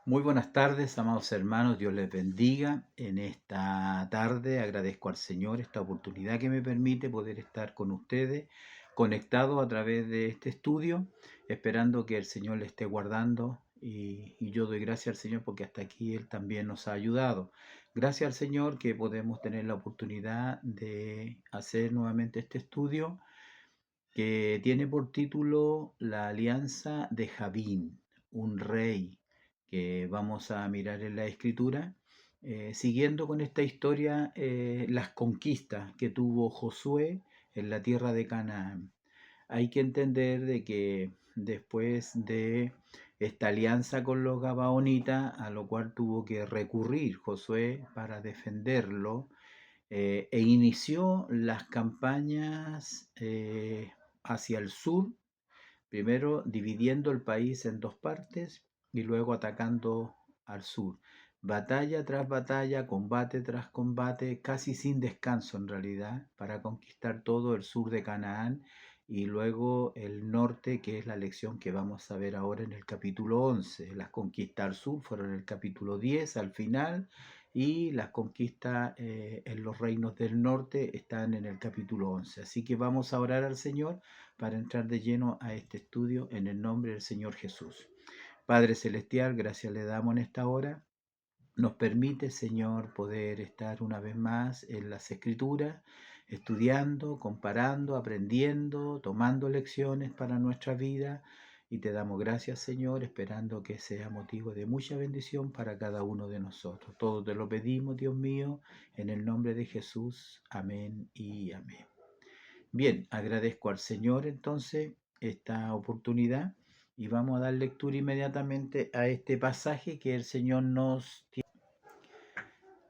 Muy buenas tardes, amados hermanos, Dios les bendiga. En esta tarde agradezco al Señor esta oportunidad que me permite poder estar con ustedes conectado a través de este estudio, esperando que el Señor le esté guardando y yo doy gracias al Señor porque hasta aquí Él también nos ha ayudado. Gracias al Señor que podemos tener la oportunidad de hacer nuevamente este estudio que tiene por título La Alianza de Javín, un rey que vamos a mirar en la escritura, siguiendo con esta historia las conquistas que tuvo Josué en la tierra de Canaán. Hay que entender de que después de esta alianza con los gabaonitas, a lo cual tuvo que recurrir Josué para defenderlo, e inició las campañas hacia el sur, primero dividiendo el país en dos partes y luego atacando al sur. Batalla tras batalla, combate tras combate, casi sin descanso en realidad, para conquistar todo el sur de Canaán y luego el norte, que es la lección que vamos a ver ahora en el capítulo 11. Las conquistas al sur fueron en el capítulo 10 al final y las conquistas en los reinos del norte están en el capítulo 11. Así que vamos a orar al Señor para entrar de lleno a este estudio en el nombre del Señor Jesús. Padre Celestial, gracias le damos en esta hora. Nos permite, Señor, poder estar una vez más en las Escrituras, estudiando, comparando, aprendiendo, tomando lecciones para nuestra vida. Y te damos gracias, Señor, esperando que sea motivo de mucha bendición para cada uno de nosotros. Todo te lo pedimos, Dios mío, en el nombre de Jesús. Amén y amén. Bien, agradezco al Señor entonces esta oportunidad y vamos a dar lectura inmediatamente a este pasaje que el Señor nos tiene.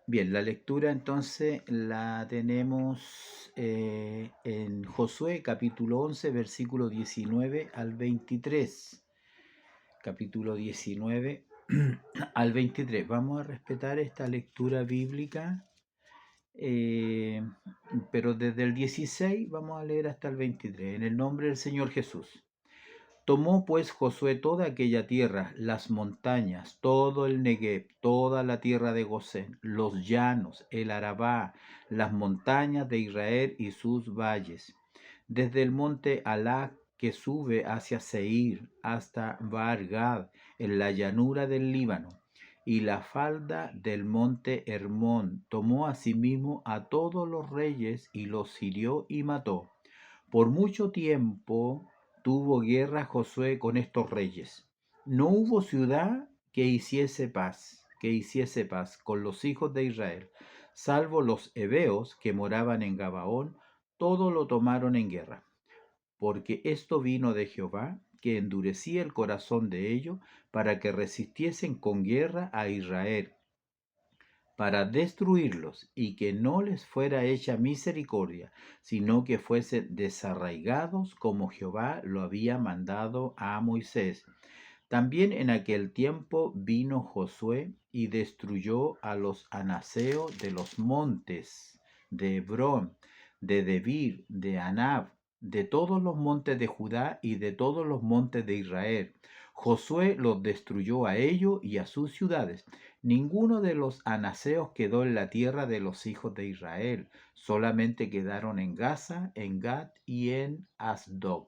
Bien, la lectura entonces la tenemos en Josué capítulo 11, versículo 19 al 23. Capítulo 19 al 23. Vamos a respetar esta lectura bíblica, eh, pero desde el 16 vamos a leer hasta el 23. En el nombre del Señor Jesús. Tomó pues Josué toda aquella tierra, las montañas, todo el Negev, toda la tierra de Gosén, los llanos, el Arabá, las montañas de Israel y sus valles, desde el monte Halak que sube hacia Seir hasta Baal-Gad, en la llanura del Líbano, y la falda del monte Hermón. Tomó asimismo a todos los reyes y los hirió y mató. Por mucho tiempo tuvo guerra Josué con estos reyes. No hubo ciudad que hiciese paz con los hijos de Israel, salvo los heveos que moraban en Gabaón, todo lo tomaron en guerra. Porque esto vino de Jehová, que endurecía el corazón de ellos, para que resistiesen con guerra a Israel, para destruirlos, y que no les fuera hecha misericordia, sino que fuesen desarraigados como Jehová lo había mandado a Moisés. También en aquel tiempo vino Josué y destruyó a los anaseos de los montes de Hebrón, de Debir, de Anab, de todos los montes de Judá y de todos los montes de Israel. Josué los destruyó a ellos y a sus ciudades. Ninguno de los anaseos quedó en la tierra de los hijos de Israel, solamente quedaron en Gaza, en Gat y en Asdod.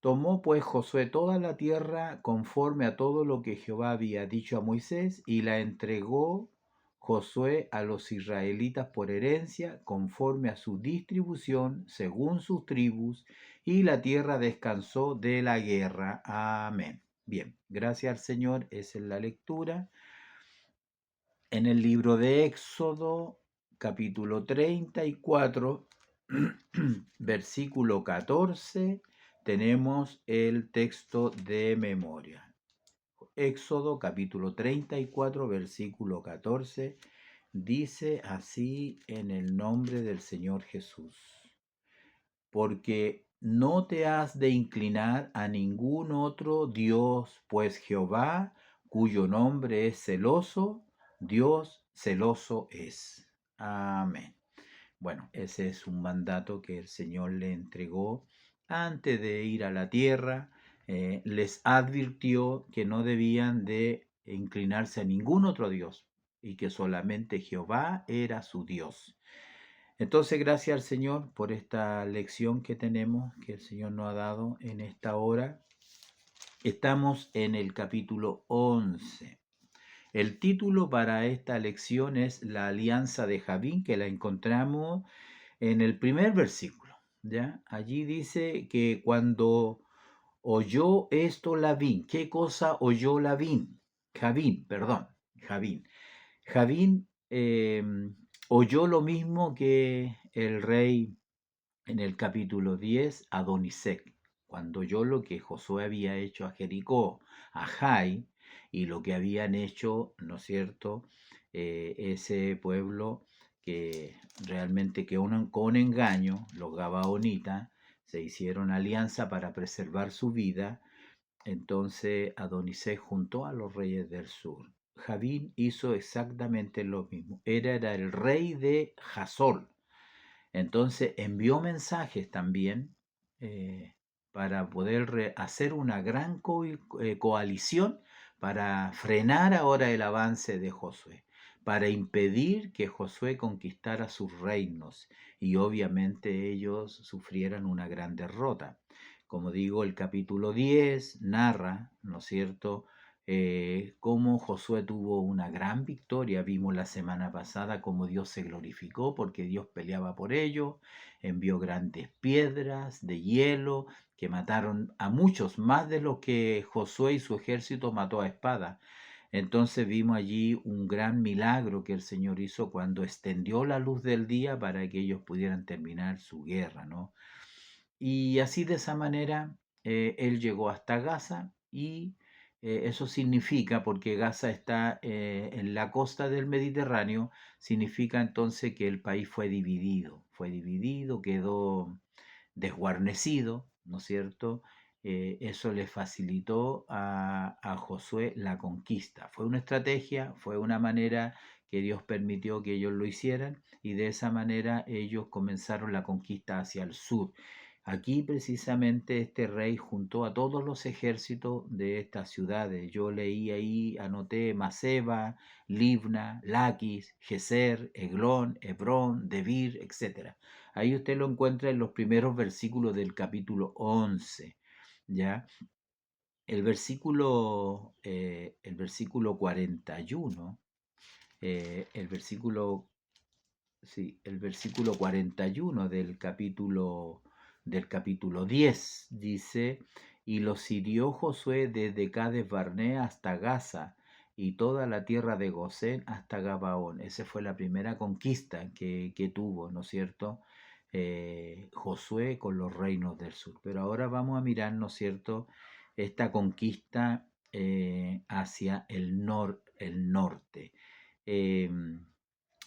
Tomó pues Josué toda la tierra conforme a todo lo que Jehová había dicho a Moisés, y la entregó Josué a los israelitas por herencia, conforme a su distribución, según sus tribus, y la tierra descansó de la guerra. Amén. Bien, gracias al Señor, esa es la lectura. En el libro de Éxodo, capítulo 34, versículo 14, tenemos el texto de memoria. Éxodo, capítulo 34, versículo 14, dice así en el nombre del Señor Jesús. Porque no te has de inclinar a ningún otro Dios, pues Jehová, cuyo nombre es celoso, Dios celoso es. Amén. Bueno, ese es un mandato que el Señor le entregó antes de ir a la tierra. Les advirtió que no debían de inclinarse a ningún otro Dios y que solamente Jehová era su Dios. Entonces, gracias al Señor por esta lección que tenemos, que el Señor nos ha dado en esta hora. Estamos en el capítulo 11. El título para esta lección es La alianza de Javín, que la encontramos en el primer versículo. ¿Ya? Allí dice que cuando oyó esto Lavín, ¿qué cosa oyó Lavín? Javín, perdón, Javín. Javín oyó lo mismo que el rey en el capítulo 10, Adonisec, cuando oyó lo que Josué había hecho a Jericó, a Jai, y lo que habían hecho, ¿no es cierto?, ese pueblo que realmente que con engaño, los gabaonitas, se hicieron alianza para preservar su vida. Entonces Adonisec juntó a los reyes del sur. Javín hizo exactamente lo mismo. Era el rey de Jasol. Entonces envió mensajes también eh, para poder hacer una gran coalición para frenar ahora el avance de Josué, para impedir que Josué conquistara sus reinos y obviamente ellos sufrieran una gran derrota. Como digo, el capítulo 10 narra, ¿no es cierto?, cómo Josué tuvo una gran victoria. Vimos la semana pasada cómo Dios se glorificó porque Dios peleaba por ellos, envió grandes piedras de hielo que mataron a muchos, más de lo que Josué y su ejército mató a espada. Entonces vimos allí un gran milagro que el Señor hizo cuando extendió la luz del día para que ellos pudieran terminar su guerra, ¿no? Y así de esa manera él llegó hasta Gaza y eso significa, porque Gaza está en la costa del Mediterráneo, significa entonces que el país fue dividido, quedó desguarnecido, ¿no es cierto? Eso le facilitó a Josué la conquista. Fue una estrategia, fue una manera que Dios permitió que ellos lo hicieran y de esa manera ellos comenzaron la conquista hacia el sur. Aquí precisamente este rey juntó a todos los ejércitos de estas ciudades. Yo leí ahí, anoté Maseba, Libna, Laquis, Geser, Eglón, Hebrón, Debir, etc. Ahí usted lo encuentra en los primeros versículos del capítulo 11, ¿ya? El versículo 41, el versículo sí, el versículo 41 del capítulo 10 dice, y los hirió Josué desde Cades Barnea hasta Gaza y toda la tierra de Gosén hasta Gabaón. Esa fue la primera conquista que tuvo, ¿no es cierto? Josué con los reinos del sur. Pero ahora vamos a mirar, ¿no es cierto?, esta conquista hacia el norte. Em,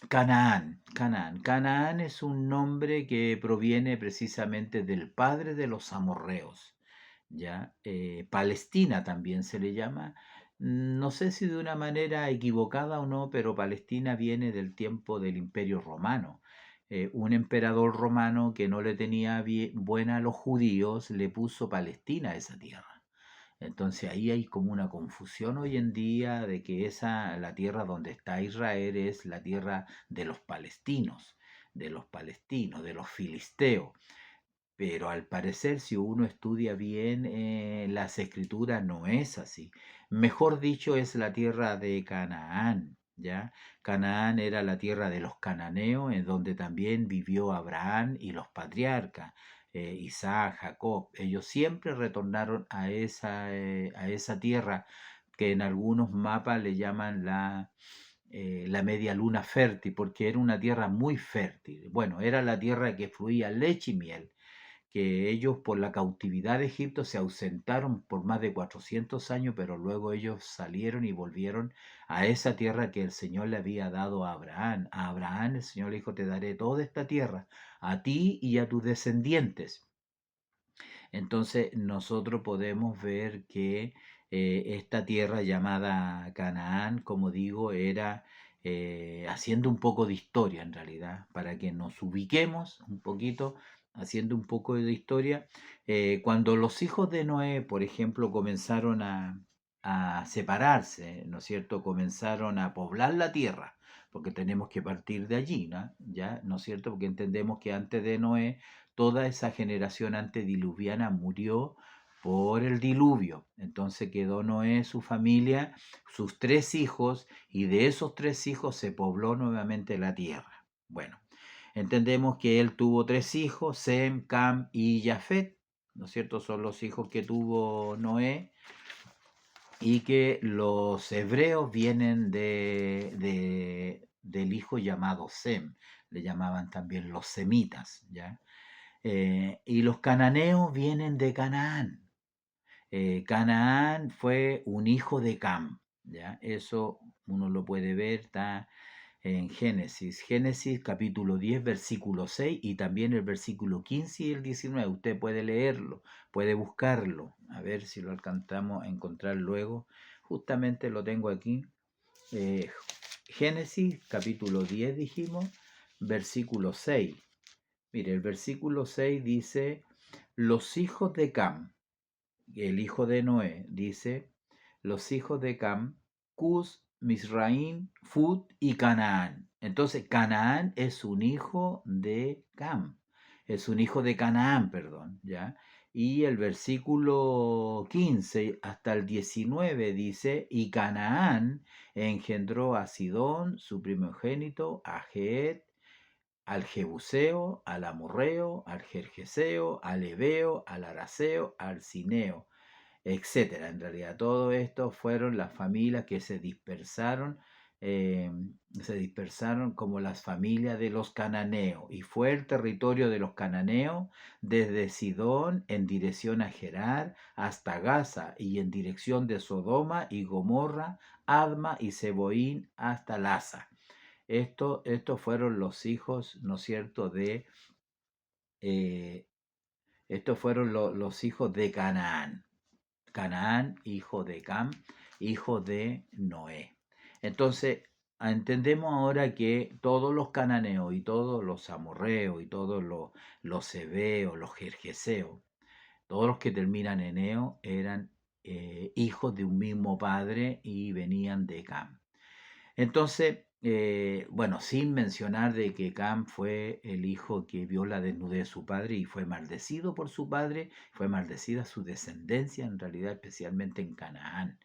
Canaán es un nombre que proviene precisamente del padre de los amorreos, ¿ya? Palestina también se le llama, no sé si de una manera equivocada o no, pero Palestina viene del tiempo del Imperio Romano. Un emperador romano que no le tenía buena a los judíos le puso Palestina a esa tierra. Entonces ahí hay como una confusión hoy en día de que la tierra donde está Israel es la tierra de los palestinos, de los filisteos. Pero al parecer, si uno estudia bien las escrituras, no es así. Mejor dicho, es la tierra de Canaán, ¿ya? Canaán era la tierra de los cananeos, en donde también vivió Abraham y los patriarcas, Isaac, Jacob. Ellos siempre retornaron a esa tierra que en algunos mapas le llaman la media luna fértil, porque era una tierra muy fértil. Bueno, era la tierra que fluía leche y miel, que ellos por la cautividad de Egipto se ausentaron por más de 400 años, pero luego ellos salieron y volvieron a esa tierra que el Señor le había dado a Abraham. A Abraham el Señor le dijo, te daré toda esta tierra, a ti y a tus descendientes. Entonces nosotros podemos ver que esta tierra llamada Canaán, como digo, era haciendo un poco de historia en realidad, para que nos ubiquemos un poquito, haciendo un poco de historia. Cuando los hijos de Noé, por ejemplo, comenzaron a separarse, ¿no es cierto? Comenzaron a poblar la tierra, porque tenemos que partir de allí, ¿no? ¿Ya? ¿No es cierto? Porque entendemos que antes de Noé, toda esa generación antediluviana murió por el diluvio. Entonces quedó Noé, su familia, sus 3 hijos, y de esos 3 hijos se pobló nuevamente la tierra. Bueno, entendemos que él tuvo 3 hijos, Sem, Cam y Jafet, ¿no es cierto? Son los hijos que tuvo Noé, y que los hebreos vienen del hijo llamado Sem, le llamaban también los semitas, ¿ya? Y los cananeos vienen de Canaán. Canaán fue un hijo de Cam, ¿ya? Eso uno lo puede ver, está en Génesis capítulo 10, versículo 6, y también el versículo 15 y el 19. Usted puede leerlo, puede buscarlo, a ver si lo alcanzamos a encontrar luego. Justamente lo tengo aquí. Eh, Génesis capítulo 10 dijimos, versículo 6. Mire, el versículo 6 dice, los hijos de Cam, el hijo de Noé, dice, los hijos de Cam, Cus, Misraim, Fut y Canaán. Entonces, Canaán es un hijo de Cam, es un hijo de Canaán, perdón, ¿ya? Y el versículo 15 hasta el 19 dice, y Canaán engendró a Sidón, su primogénito, a Geet, al Jebuseo, al Amorreo, al Jerjeseo, al Ebeo, al Araseo, al Cineo, etcétera. En realidad, todo esto fueron las familias que eh, se dispersaron como las familias de los cananeos, y fue el territorio de los cananeos desde Sidón en dirección a Gerar hasta Gaza, y en dirección de Sodoma y Gomorra, Adma y Seboín hasta Laza. Estos fueron los hijos, ¿no es cierto?, eh, estos fueron los hijos de Canaán. Canaán, hijo de Cam, hijo de Noé. Entonces, entendemos ahora que todos los cananeos y todos los amorreos y todos los heveos, los jerjeseos, todos los que terminan en eo, eran hijos de un mismo padre y venían de Cam. Entonces, bueno, sin mencionar de que Cam fue el hijo que vio la desnudez de su padre y fue maldecido por su padre, fue maldecida su descendencia, en realidad especialmente en Canaán.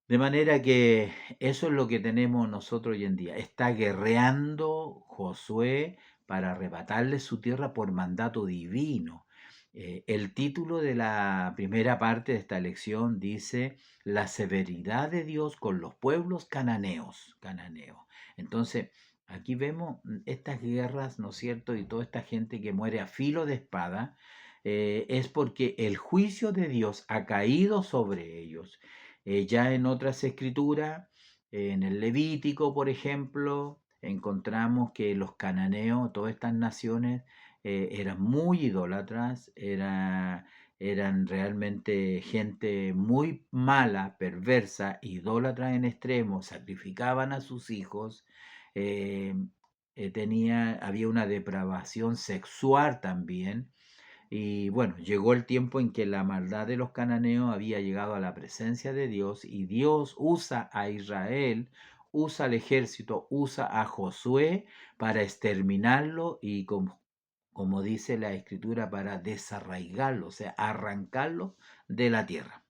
De manera que eso es lo que tenemos nosotros hoy en día. Está guerreando Josué para arrebatarle su tierra por mandato divino. El título de la primera parte de esta lección dice la severidad de Dios con los pueblos cananeos. Entonces, aquí vemos estas guerras, ¿no es cierto? Y toda esta gente que muere a filo de espada, es porque el juicio de Dios ha caído sobre ellos. Ya en otras escrituras, en el Levítico, por ejemplo, encontramos que los cananeos, todas estas naciones, eran muy idólatras, eran realmente gente muy mala, perversa, idólatra en extremo, sacrificaban a sus hijos, eh, había una depravación sexual también. Y bueno, llegó el tiempo en que la maldad de los cananeos había llegado a la presencia de Dios, y Dios usa a Israel, usa al ejército, usa a Josué para exterminarlo y, como dice la escritura, para desarraigarlo, o sea, arrancarlo de la tierra.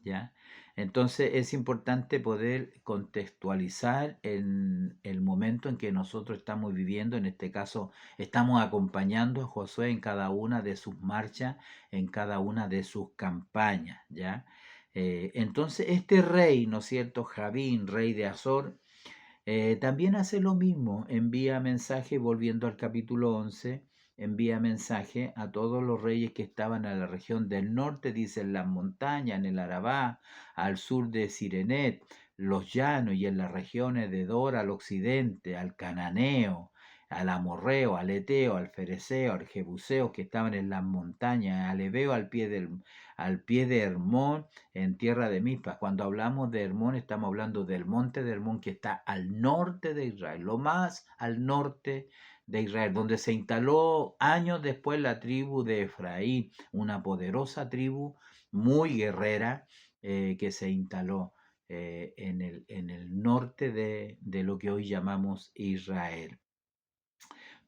¿Ya? Entonces es importante poder contextualizar en el momento en que nosotros estamos viviendo. En este caso, estamos acompañando a Josué en cada una de sus marchas, en cada una de sus campañas, ¿ya? Entonces este rey, ¿no es cierto?, Javín, rey de Azor, también hace lo mismo, envía mensaje, volviendo al capítulo 11, envía mensaje a todos los reyes que estaban en la región del norte, dice en las montañas, en el Arabá, al sur de Sirenet, los llanos, y en las regiones de Dor al occidente, al cananeo, al amorreo, al eteo, al fereceo, al jebuseo, que estaban en las montañas, al ebeo al pie de Hermón, en tierra de Mizpa. Cuando hablamos de Hermón, estamos hablando del monte de Hermón, que está al norte de Israel, lo más al norte de Israel, donde se instaló años después la tribu de Efraín, una poderosa tribu muy guerrera, que se instaló en el norte de lo que hoy llamamos Israel.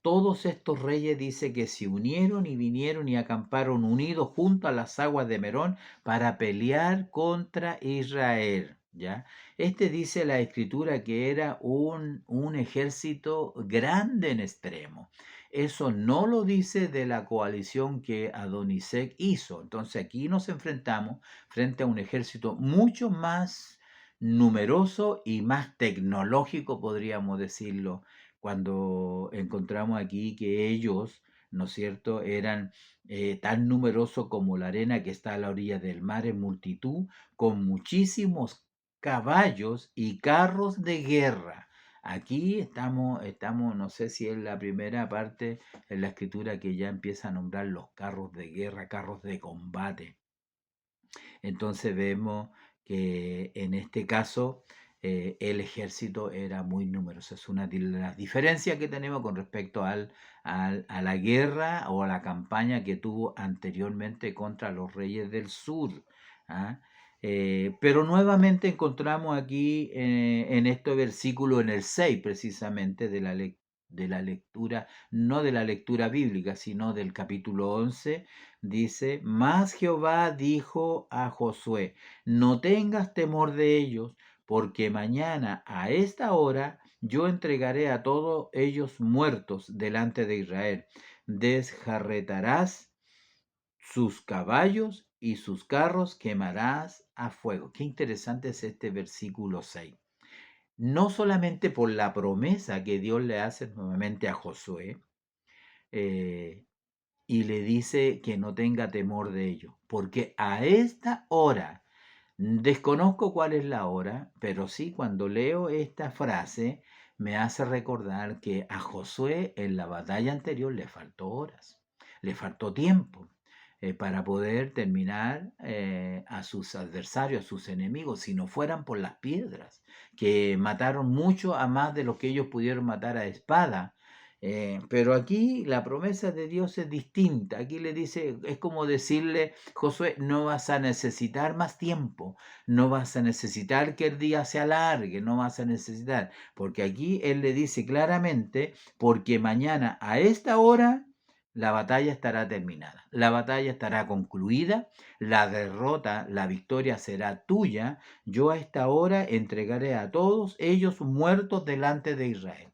Todos estos reyes dice que se unieron y vinieron y acamparon unidos junto a las aguas de Merón para pelear contra Israel. ¿Ya? Este dice la escritura que era un ejército grande en extremo. Eso no lo dice de la coalición que Adonisec hizo. Entonces aquí nos enfrentamos frente a un ejército mucho más numeroso y más tecnológico, podríamos decirlo, cuando encontramos aquí que ellos, ¿no es cierto?, eran tan numerosos como la arena que está a la orilla del mar en multitud, con muchísimos caballos y carros de guerra. Aquí estamos, no sé si es la primera parte en la escritura que ya empieza a nombrar los carros de guerra, carros de combate. Entonces vemos que en este caso el ejército era muy numeroso. Es una de las diferencias que tenemos con respecto a la guerra o a la campaña que tuvo anteriormente contra los reyes del sur. ¿Ah? Pero nuevamente encontramos aquí en este versículo, en el 6 precisamente de la lectura, no de la lectura bíblica, sino del capítulo 11, dice, mas Jehová dijo a Josué, no tengas temor de ellos, porque mañana a esta hora yo entregaré a todos ellos muertos delante de Israel. Desjarretarás sus caballos y sus carros quemarás a fuego. Qué interesante es este versículo 6. No solamente por la promesa que Dios le hace nuevamente a Josué, y le dice que no tenga temor de ello, porque a esta hora, desconozco cuál es la hora, pero sí cuando leo esta frase me hace recordar que a Josué en la batalla anterior le faltó horas, le faltó tiempo para poder terminar a sus adversarios, a sus enemigos, si no fueran por las piedras, que mataron mucho a más de lo que ellos pudieron matar a espada. Pero aquí la promesa de Dios es distinta. Aquí le dice, es como decirle, Josué, no vas a necesitar más tiempo, no vas a necesitar que el día se alargue, no vas a necesitar, porque aquí él le dice claramente, porque mañana a esta hora la batalla estará terminada, la batalla estará concluida, la derrota, la victoria será tuya, yo a esta hora entregaré a todos ellos muertos delante de Israel.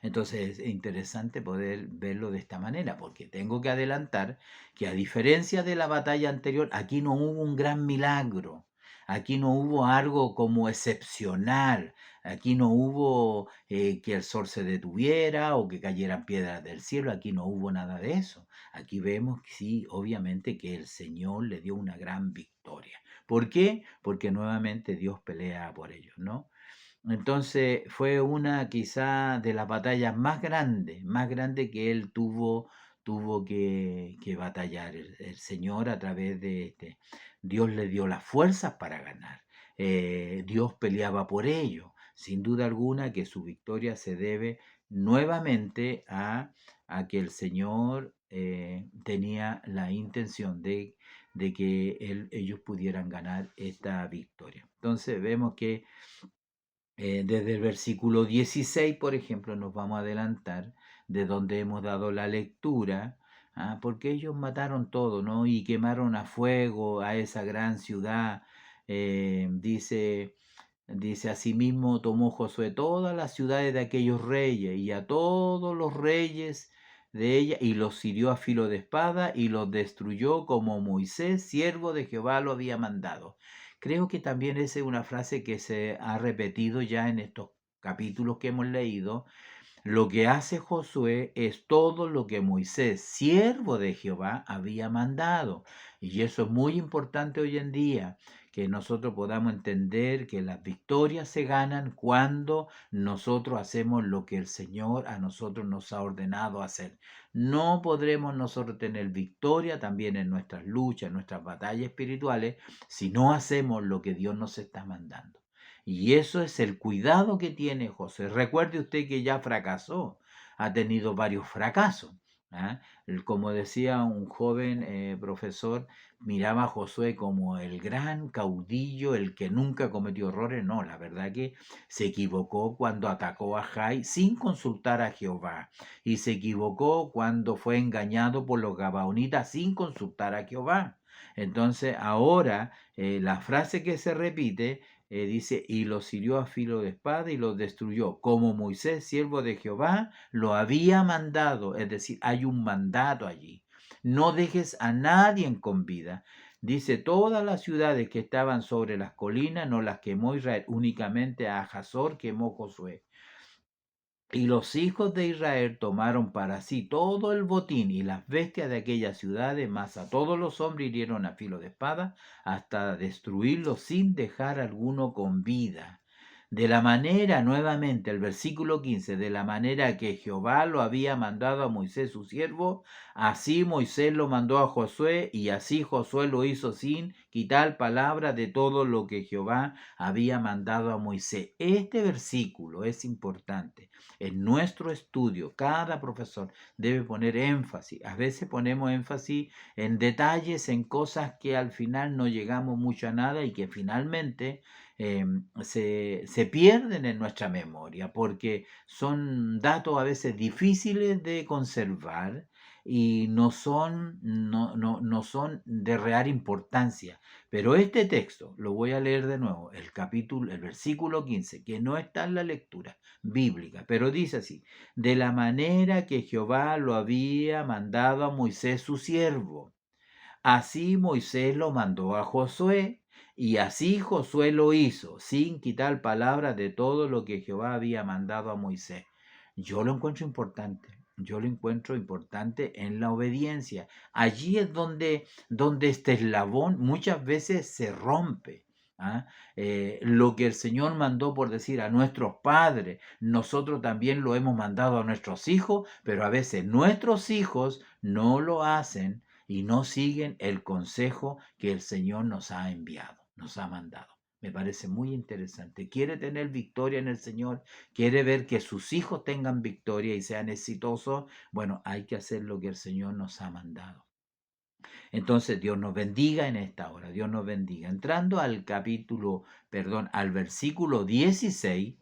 Entonces es interesante poder verlo de esta manera, porque tengo que adelantar que a diferencia de la batalla anterior, aquí no hubo un gran milagro, aquí no hubo algo como excepcional, aquí no hubo que el sol se detuviera o que cayeran piedras del cielo, aquí no hubo nada de eso. Aquí vemos que sí, obviamente que el Señor le dio una gran victoria. ¿Por qué? Porque nuevamente Dios pelea por ellos, ¿no? Entonces fue una quizá de las batallas más grande que él tuvo que batallar. El Señor a través de este, Dios le dio las fuerzas para ganar. Dios peleaba por ello. Sin duda alguna que su victoria se debe nuevamente a que el Señor tenía la intención de que ellos pudieran ganar esta victoria. Entonces vemos que desde el versículo 16, por ejemplo, nos vamos a adelantar de donde hemos dado la lectura, porque ellos mataron todo, ¿no? Y quemaron a fuego a esa gran ciudad. Dice, asimismo tomó Josué todas las ciudades de aquellos reyes y a todos los reyes de ella y los hirió a filo de espada y los destruyó como Moisés, siervo de Jehová, lo había mandado. Creo que también esa es una frase que se ha repetido ya en estos capítulos que hemos leído. Lo que hace Josué es todo lo que Moisés, siervo de Jehová, había mandado. Y eso es muy importante hoy en día, que nosotros podamos entender que las victorias se ganan cuando nosotros hacemos lo que el Señor a nosotros nos ha ordenado hacer. No podremos nosotros tener victoria también en nuestras luchas, en nuestras batallas espirituales, si no hacemos lo que Dios nos está mandando. Y eso es el cuidado que tiene José. Recuerde usted que ya fracasó, ha tenido varios fracasos. ¿ah? Como decía un joven profesor, miraba a Josué como el gran caudillo, el que nunca cometió errores. No, la verdad que se equivocó cuando atacó a Jai sin consultar a Jehová. Y se equivocó cuando fue engañado por los gabaonitas sin consultar a Jehová. Entonces ahora la frase que se repite dice, y los hirió a filo de espada y los destruyó, como Moisés, siervo de Jehová, lo había mandado. Es decir, hay un mandato allí. No dejes a nadie con vida. Dice, todas las ciudades que estaban sobre las colinas no las quemó Israel, únicamente a Hazor quemó Josué. Y los hijos de Israel tomaron para sí todo el botín y las bestias de aquellas ciudades, mas a todos los hombres hirieron a filo de espada hasta destruirlos sin dejar alguno con vida. De la manera, nuevamente, el versículo 15, de la manera que Jehová lo había mandado a Moisés su siervo, así Moisés lo mandó a Josué, y así Josué lo hizo sin quitar palabra de todo lo que Jehová había mandado a Moisés. Este versículo es importante. En nuestro estudio, cada profesor debe poner énfasis. A veces ponemos énfasis en detalles, en cosas que al final no llegamos mucho a nada y que finalmente se pierden en nuestra memoria porque son datos a veces difíciles de conservar y no son de real importancia. Pero este texto, lo voy a leer de nuevo, el versículo 15, que no está en la lectura bíblica, pero dice así, de la manera que Jehová lo había mandado a Moisés su siervo. Así Moisés lo mandó a Josué, y así Josué lo hizo, sin quitar palabra de todo lo que Jehová había mandado a Moisés. Yo lo encuentro importante. Yo lo encuentro importante en la obediencia. Allí es donde este eslabón muchas veces se rompe. ¿Ah? Lo que el Señor mandó, por decir, a nuestros padres, nosotros también lo hemos mandado a nuestros hijos, pero a veces nuestros hijos no lo hacen y no siguen el consejo que el Señor nos ha enviado, nos ha mandado. Me parece muy interesante. Quiere tener victoria en el Señor, quiere ver que sus hijos tengan victoria y sean exitosos. Bueno, hay que hacer lo que el Señor nos ha mandado. Entonces, Dios nos bendiga en esta hora, Dios nos bendiga. Entrando al versículo 16,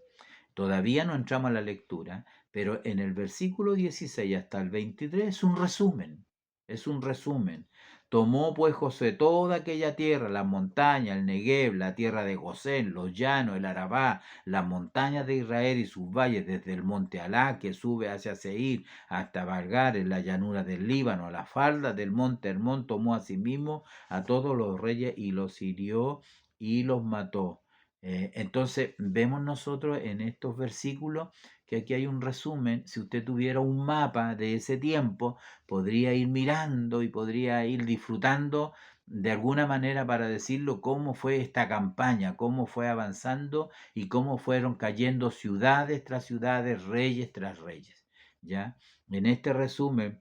todavía no entramos a la lectura, pero en el versículo 16 hasta el 23 es un resumen, es un resumen. Tomó pues Josué toda aquella tierra, las montañas, el Negev, la tierra de Gosén, los llanos, el Arabá, las montañas de Israel y sus valles, desde el monte Alá, que sube hacia Seir, hasta Bargar, en la llanura del Líbano, la falda del monte Hermón, tomó a sí mismo a todos los reyes y los hirió y los mató. Entonces, vemos nosotros en estos versículos que aquí hay un resumen. Si usted tuviera un mapa de ese tiempo, podría ir mirando y podría ir disfrutando de alguna manera para decirlo cómo fue esta campaña, cómo fue avanzando y cómo fueron cayendo ciudades tras ciudades, reyes tras reyes. ¿Ya? En este resumen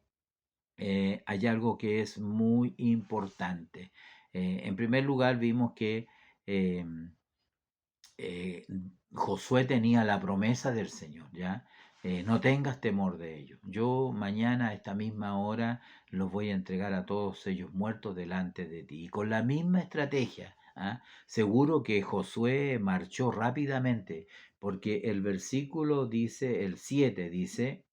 hay algo que es muy importante. En primer lugar, vimos que eh, eh, Josué tenía la promesa del Señor, ¿ya? No tengas temor de ellos. Yo mañana a esta misma hora los voy a entregar a todos ellos muertos delante de ti. Y con la misma estrategia, ¿ah? Seguro que Josué marchó rápidamente, porque el versículo dice, el 7 dice,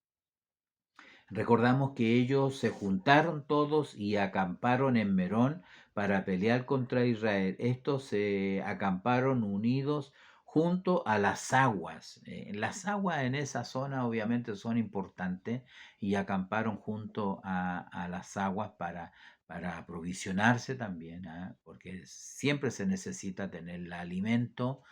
recordamos que ellos se juntaron todos y acamparon en Merón para pelear contra Israel. Estos se acamparon unidos junto a las aguas. Las aguas en esa zona obviamente son importantes y acamparon junto a las aguas para aprovisionarse también, ¿ah? Porque siempre se necesita tener el alimento,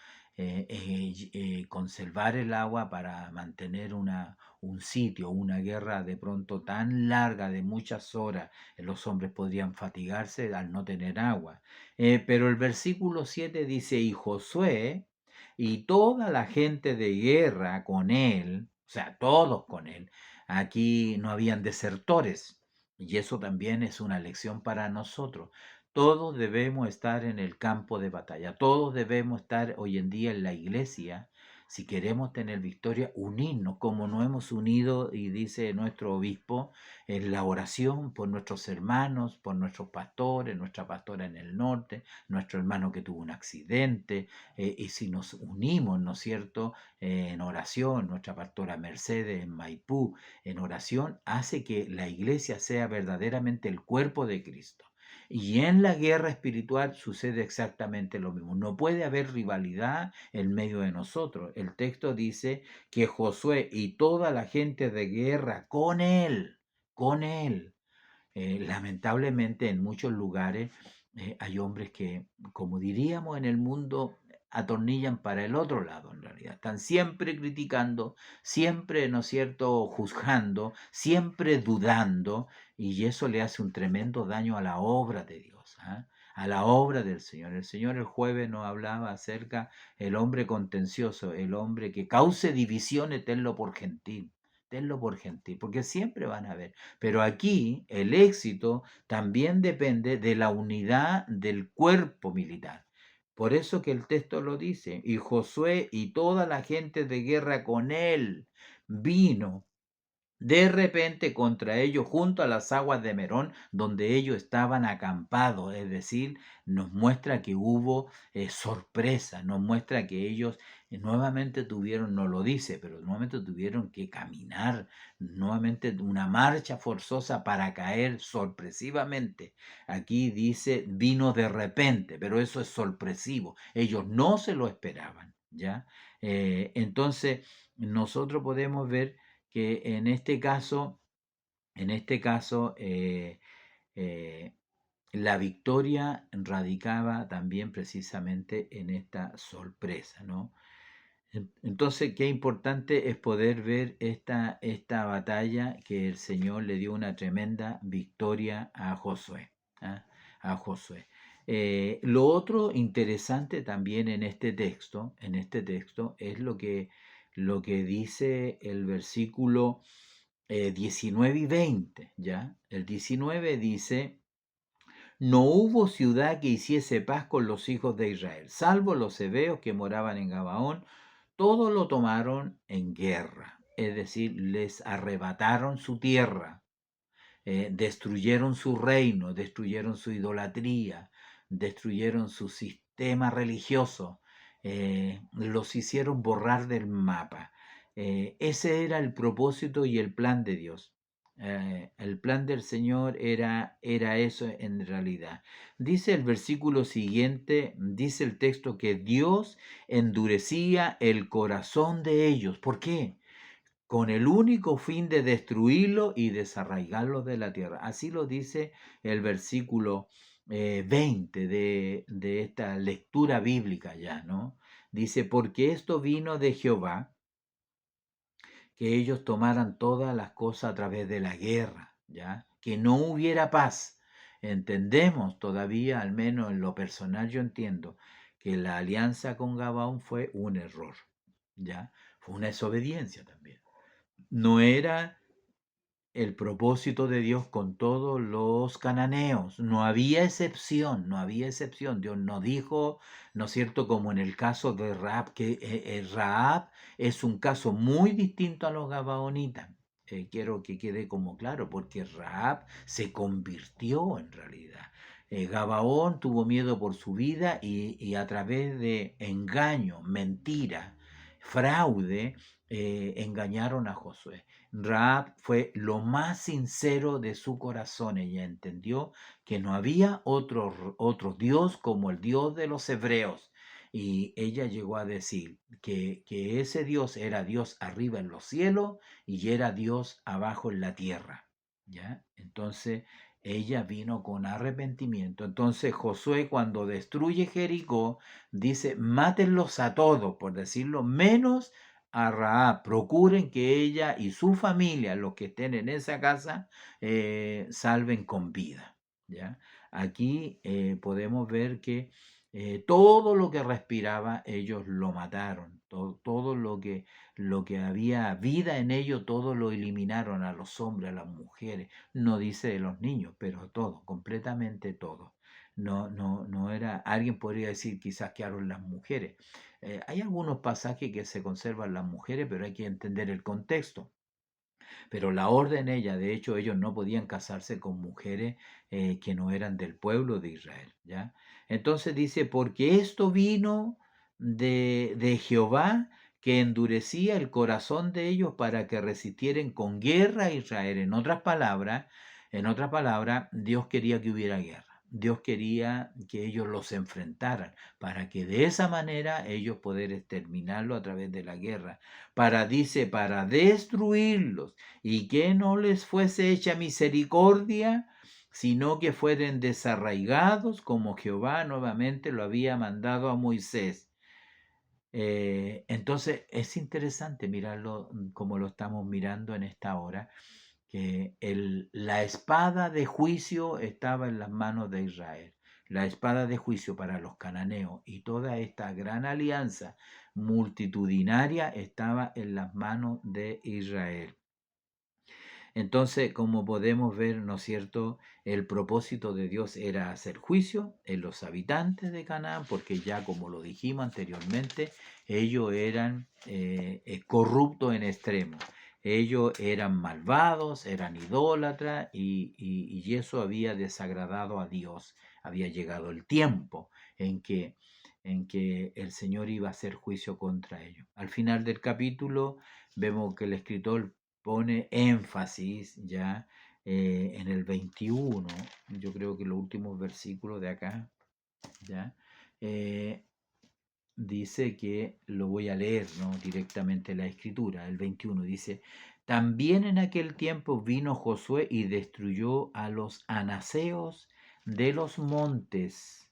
conservar el agua para mantener un sitio, una guerra de pronto tan larga, de muchas horas, los hombres podrían fatigarse al no tener agua. Pero el versículo 7 dice, y Josué y toda la gente de guerra con él, o sea, todos con él, aquí no habían desertores. Y eso también es una lección para nosotros. Todos debemos estar en el campo de batalla, todos debemos estar hoy en día en la iglesia Si queremos tener victoria, unirnos como nos hemos unido, y dice nuestro obispo, en la oración por nuestros hermanos, por nuestros pastores, nuestra pastora en el norte, nuestro hermano que tuvo un accidente, y si nos unimos, ¿no es cierto?, en oración, nuestra pastora Mercedes en Maipú, en oración, hace que la iglesia sea verdaderamente el cuerpo de Cristo. Y en la guerra espiritual sucede exactamente lo mismo. No puede haber rivalidad en medio de nosotros. El texto dice que Josué y toda la gente de guerra con él. Lamentablemente en muchos lugares hay hombres que, como diríamos en el mundo, atornillan para el otro lado en realidad. Están siempre criticando, siempre, ¿no es cierto?, juzgando, siempre dudando, y eso le hace un tremendo daño a la obra de Dios, ¿ah? A la obra del Señor. El Señor el jueves nos hablaba acerca del hombre contencioso, el hombre que cause divisiones, tenlo por gentil, porque siempre van a haber. Pero aquí el éxito también depende de la unidad del cuerpo militar. Por eso que el texto lo dice, y Josué y toda la gente de guerra con él vino de repente contra ellos junto a las aguas de Merón, donde ellos estaban acampados. Es decir, nos muestra que hubo sorpresa, nos muestra que ellos nuevamente tuvieron, no lo dice, pero nuevamente tuvieron que caminar, nuevamente una marcha forzosa para caer sorpresivamente. Aquí dice, vino de repente, pero eso es sorpresivo. Ellos no se lo esperaban, ¿ya? Entonces, nosotros podemos ver que en este caso la victoria radicaba también precisamente en esta sorpresa, ¿no? Entonces, qué importante es poder ver esta batalla, que el Señor le dio una tremenda victoria a Josué, ¿ah? A Josué. Lo otro interesante también en este texto es lo que dice el versículo 19 y 20, ¿ya? El 19 dice, no hubo ciudad que hiciese paz con los hijos de Israel, salvo los heveos que moraban en Gabaón, todo lo tomaron en guerra, es decir, les arrebataron su tierra, destruyeron su reino, destruyeron su idolatría, destruyeron su sistema religioso, los hicieron borrar del mapa. Ese era el propósito y el plan de Dios. El plan del Señor era eso en realidad. Dice el versículo siguiente, dice el texto que Dios endurecía el corazón de ellos. ¿Por qué? Con el único fin de destruirlo y desarraigarlo de la tierra. Así lo dice el versículo 20 de esta lectura bíblica ya, ¿no? Dice, porque esto vino de Jehová, que ellos tomaran todas las cosas a través de la guerra, ¿ya? Que no hubiera paz. Entendemos todavía, al menos en lo personal yo entiendo, que la alianza con Gabaón fue un error, ¿ya? Fue una desobediencia también. No era el propósito de Dios con todos los cananeos. No había excepción, no había excepción. Dios no dijo, ¿no es cierto?, como en el caso de Rahab, que Rahab es un caso muy distinto a los gabaonitas. Quiero que quede como claro, porque Rahab se convirtió en realidad. Gabaón tuvo miedo por su vida y a través de engaño, mentira, fraude, engañaron a Josué. Rahab fue lo más sincero de su corazón. Ella entendió que no había otro Dios como el Dios de los hebreos. Y ella llegó a decir que ese Dios era Dios arriba en los cielos y era Dios abajo en la tierra. ¿Ya? Entonces ella vino con arrepentimiento. Entonces Josué, cuando destruye Jericó, dice, mátenlos a todos, por decirlo, menos a Rahab. Procuren que ella y su familia, los que estén en esa casa, salven con vida, ¿ya? Aquí podemos ver que todo lo que respiraba, ellos lo mataron. Todo lo que había vida en ello, todo lo eliminaron, a los hombres, a las mujeres. No dice de los niños, pero todo, completamente todo. no era, alguien podría decir quizás quedaron las mujeres. Hay algunos pasajes que se conservan las mujeres, pero hay que entender el contexto. Pero la orden ella, de hecho, ellos no podían casarse con mujeres que no eran del pueblo de Israel, ¿ya? Entonces dice, porque esto vino de Jehová, que endurecía el corazón de ellos para que resistieran con guerra a Israel. En otras palabras, Dios quería que hubiera guerra. Dios quería que ellos los enfrentaran, para que de esa manera ellos poder exterminarlo a través de la guerra. Dice, para destruirlos y que no les fuese hecha misericordia, sino que fueren desarraigados como Jehová nuevamente lo había mandado a Moisés. Entonces es interesante mirarlo como lo estamos mirando en esta hora, que la espada de juicio estaba en las manos de Israel. La espada de juicio para los cananeos y toda esta gran alianza multitudinaria estaba en las manos de Israel. Entonces, como podemos ver, ¿no es cierto?, el propósito de Dios era hacer juicio en los habitantes de Canaán, porque ya como lo dijimos anteriormente, ellos eran corruptos en extremo. Ellos eran malvados, eran idólatras y eso había desagradado a Dios. Había llegado el tiempo en que el Señor iba a hacer juicio contra ellos. Al final del capítulo vemos que el escritor pone énfasis ya en el 21, yo creo que los últimos versículos de acá, ya, dice que, lo voy a leer, ¿no?, directamente la escritura, el 21 dice, también en aquel tiempo vino Josué y destruyó a los anaseos de los montes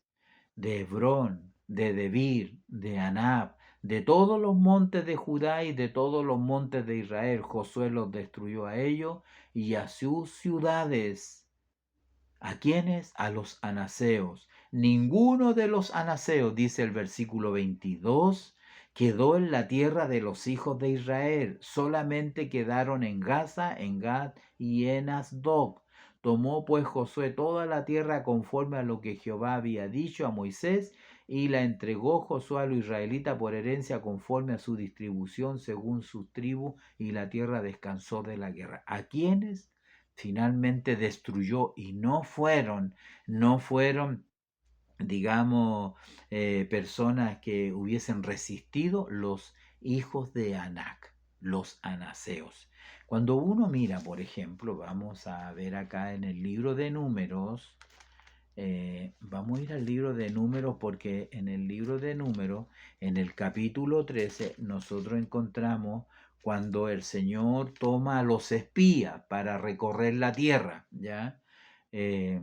de Hebrón, de Debir, de Anab, de todos los montes de Judá y de todos los montes de Israel. Josué los destruyó a ellos y a sus ciudades. ¿A quiénes? A los anaseos. Ninguno de los anaseos, dice el versículo 22, quedó en la tierra de los hijos de Israel. Solamente quedaron en Gaza, en Gad y en Asdod. Tomó pues Josué toda la tierra conforme a lo que Jehová había dicho a Moisés, y la entregó Josué a los israelitas por herencia conforme a su distribución según sus tribus, y la tierra descansó de la guerra. ¿A quiénes? Finalmente destruyó, y no fueron, digamos, personas que hubiesen resistido, los hijos de Anac, los anaseos. Cuando uno mira, por ejemplo, vamos a ver acá en el libro de Números, vamos a ir al libro de Números, porque en el libro de Números, en el capítulo 13, nosotros encontramos cuando el Señor toma a los espías para recorrer la tierra, ¿ya? Eh,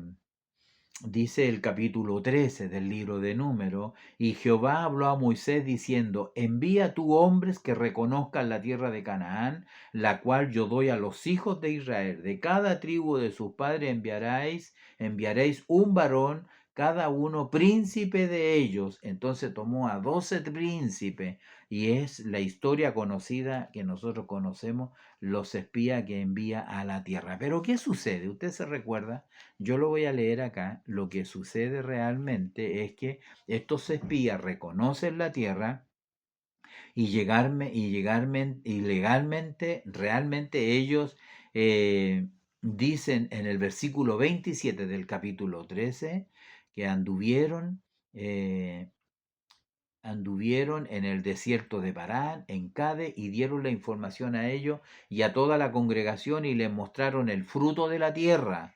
Dice el capítulo 13 del libro de Números, y Jehová habló a Moisés diciendo, envía tú hombres que reconozcan la tierra de Canaán, la cual yo doy a los hijos de Israel. De cada tribu de sus padres enviaréis un varón, cada uno príncipe de ellos. Entonces tomó a 12 príncipes, y es la historia conocida que nosotros conocemos, los espías que envía a la tierra. Pero ¿qué sucede? ¿Usted se recuerda? Yo lo voy a leer acá. Lo que sucede realmente es que estos espías reconocen la tierra y legalmente, realmente ellos dicen en el versículo 27 del capítulo 13 que anduvieron en el desierto de Parán, en Cade, y dieron la información a ellos y a toda la congregación, y les mostraron el fruto de la tierra.